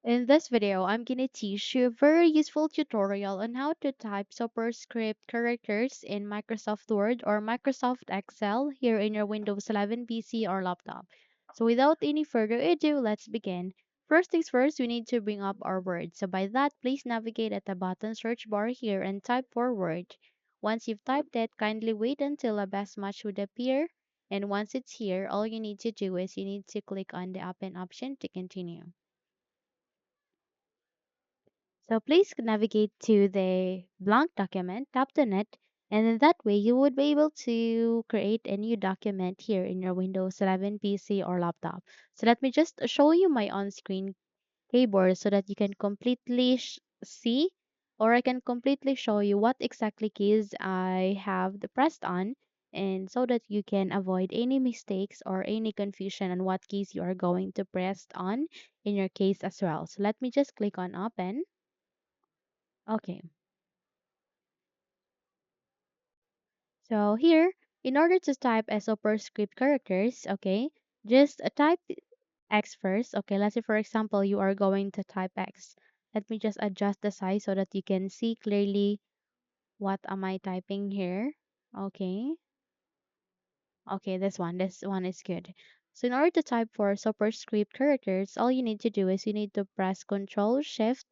In this video, I'm gonna teach you a very useful tutorial on how to type superscript characters in Microsoft Word or Microsoft Excel here in your Windows 11 PC or laptop. So without any further ado, let's begin. First things first, we need to bring up our Word. So by that, please navigate at the button search bar here and type for Word. Once you've typed it, kindly wait until a best match would appear. And once it's here, all you need to do is you need to click on the open option to continue. So please navigate to the blank document, tap on it, and in that way you would be able to create a new document here in your Windows 11 PC or laptop. So let me just show you my on-screen keyboard so that you can completely see, or I can completely show you what exactly keys I have pressed on, and so that you can avoid any mistakes or any confusion on what keys you are going to press on in your case as well. So let me just click on open. Okay. So here, in order to type a superscript characters, okay, just type X first. Okay, let's say for example, you are going to type X. Let me just adjust the size so that you can see clearly what am I typing here. Okay. Okay, this one is good. So in order to type for superscript characters, all you need to do is you need to press Control Shift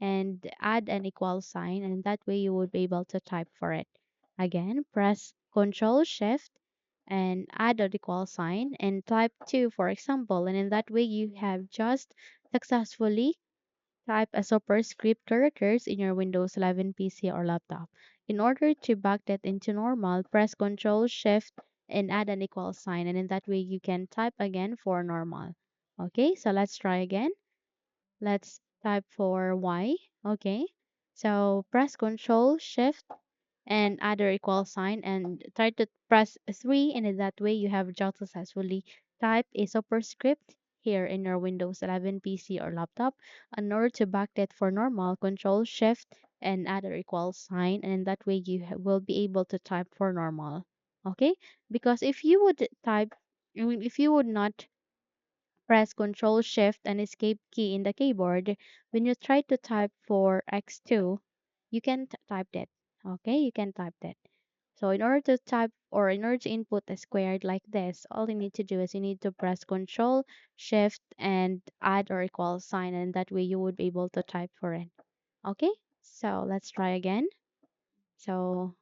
and add an equal sign, and that way you would be able to type for it. Again, press Control Shift and add an equal sign and type 2 for example, and in that way you have just successfully type a superscript characters in your Windows 11 PC or laptop. In order to back that into normal, press Ctrl Shift and add an equal sign, and in that way you can type again for normal. Okay, so let's try again. Let's type for Y. Okay, so press Ctrl Shift and add a equal sign and try to press 3, and in that way you have just successfully typed a superscript here in your Windows 11 PC or laptop. In order to back that for normal, Control Shift and add a equal sign, and in that way you will be able to type for normal. Okay, because if you would type, I mean, if you would not press Control Shift and Escape key in the keyboard, when you try to type for X2, you can type that. Okay, you can type that. So in order to type or in order to input a squared like this, all you need to do is you need to press Control Shift and add or equal sign, and that way you would be able to type for it. Okay, so let's try again. So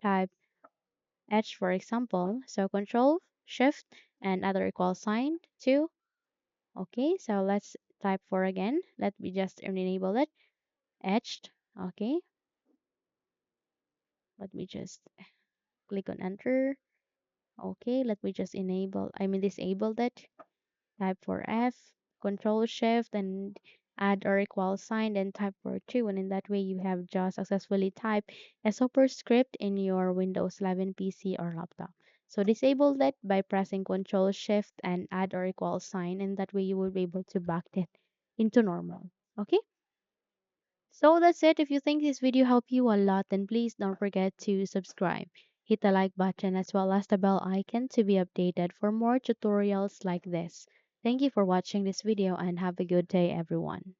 type H for example. So Control Shift and other equal sign 2. Okay, so let's type for again. Let me just enable it. Etched. Okay, let me just click on enter. Okay, let me just disable that. Type for F, Control Shift, and add or equal sign, then type for 2. And in that way, you have just successfully typed a superscript in your Windows 11 PC or laptop. So disable that by pressing Control Shift and add or equal sign, and that way you will be able to back that into normal. Okay? So that's it. If you think this video helped you a lot, then please don't forget to subscribe. Hit the like button as well as the bell icon to be updated for more tutorials like this. Thank you for watching this video and have a good day everyone.